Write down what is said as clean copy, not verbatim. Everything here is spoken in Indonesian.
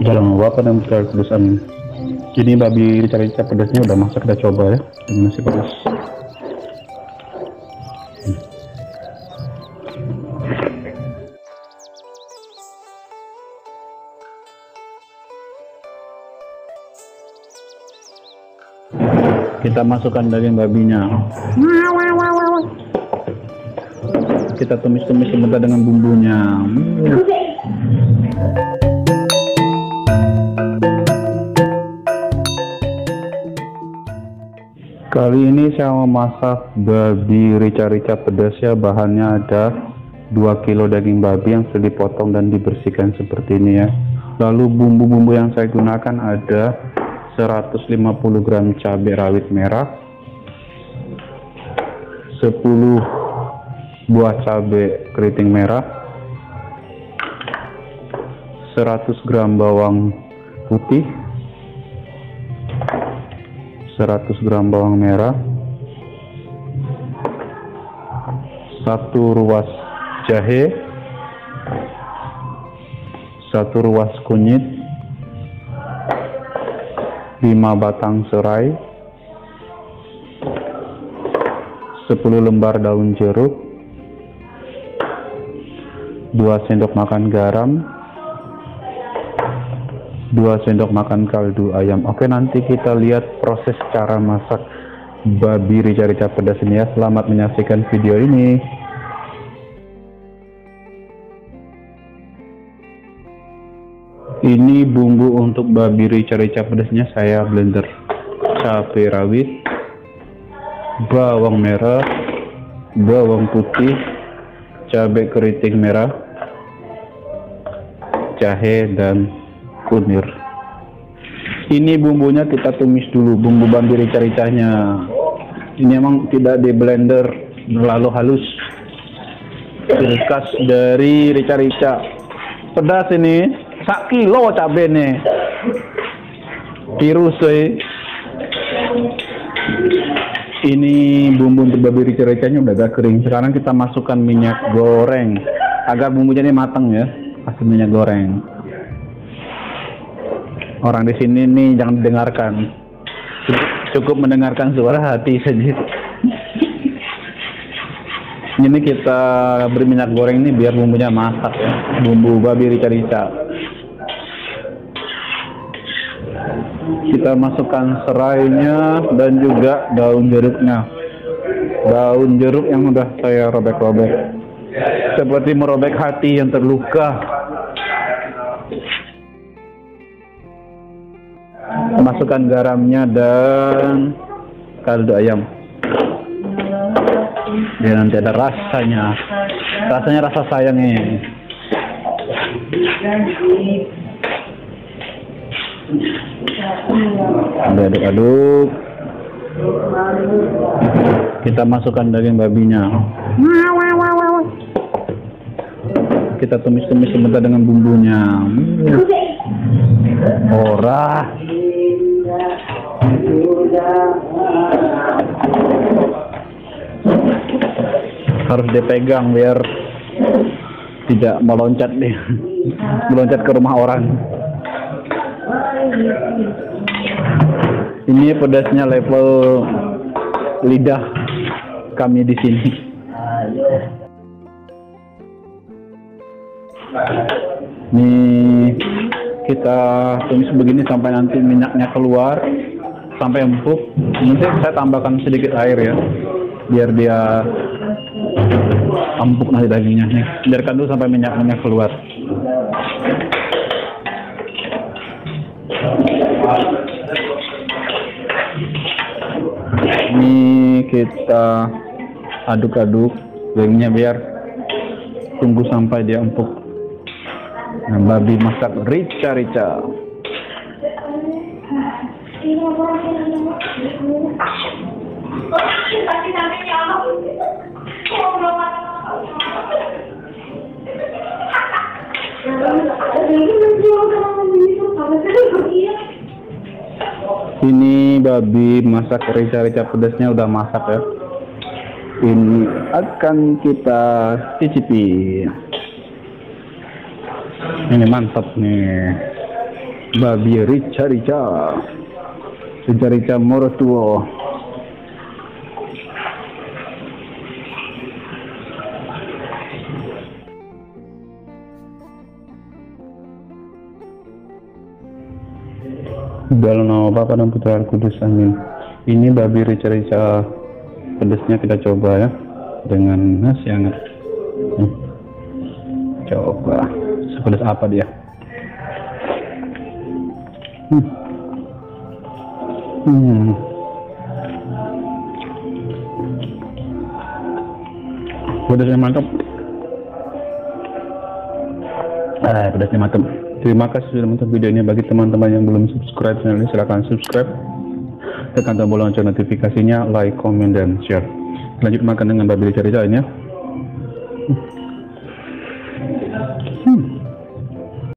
Jangan lupa pada pedasan. Ini babi rica-rica pedasnya udah masak, kita coba ya dengan nasi pedas. Kita masukkan daging babinya. Kita tumis-tumis sebentar dengan bumbunya. Kali ini saya mau masak babi rica-rica pedas ya. Bahannya ada 2 kilo daging babi yang sudah dipotong dan dibersihkan seperti ini ya. Lalu bumbu-bumbu yang saya gunakan ada 150 gram cabai rawit merah, 10 buah cabai keriting merah, 100 gram bawang putih, 100 gram bawang merah, 1 ruas jahe, 1 ruas kunyit, 5 batang serai, 10 lembar daun jeruk, 2 sendok makan garam, 2 sendok makan kaldu ayam. Oke, nanti kita lihat proses cara masak babi rica-rica pedas ini ya. Selamat menyaksikan video ini. Ini bumbu untuk babi rica-rica pedasnya saya blender. Cabai rawit, bawang merah, bawang putih, cabai keriting merah, jahe, dan kunir. Ini bumbunya kita tumis dulu, bumbu babi rica-ricanya. Ini emang tidak di blender terlalu halus. Khas dari rica-rica pedas ini, 1 kilo cabai nih. Tirus ini bumbu untuk babi rica-ricanya udah agak kering. Sekarang kita masukkan minyak goreng agar bumbunya ini matang ya. Kasih minyak goreng. Orang di sini nih jangan didengarkan, cukup mendengarkan suara hati saja. Ini kita beri minyak goreng ini biar bumbunya masak ya, bumbu babi rica-rica. Kita masukkan serainya dan juga daun jeruknya. Daun jeruk yang udah saya robek-robek, seperti merobek hati yang terluka. Masukkan garamnya dan kaldu ayam. Dia nanti ada rasanya rasa sayang ini. Aduk-aduk. Kita masukkan daging babinya. Kita tumis-tumis sebentar dengan bumbunya. Ora. Harus dipegang biar tidak meloncat deh, meloncat ke rumah orang. Ini pedasnya level lidah kami di sini. Ini kita tumis begini sampai nanti minyaknya keluar, sampai empuk. Nanti saya tambahkan sedikit air ya, biar dia empuk nanti dagingnya. Nih, biarkan dulu sampai minyaknya keluar. Ini kita aduk-aduk dagingnya biar tunggu sampai dia empuk. Nah, babi masak rica-rica. Ini babi masak rica-rica pedasnya udah masak ya. Ini akan kita cicipi. Ini mantap nih. babi rica-rica Morotuo. Dalam nama Bapa dan Putra dan Kudus, amin. Ini babi rica-rica pedasnya kita coba ya, dengan nasi hangat. Coba sepedas apa dia. Pedasnya mantap. Pedasnya mantap. Terima kasih sudah menonton video ini. Bagi teman-teman yang belum subscribe channel ini, silahkan subscribe, tekan tombol lonceng notifikasinya, like, comment, dan share. Lanjut makan dengan babi rica-rica ini ya.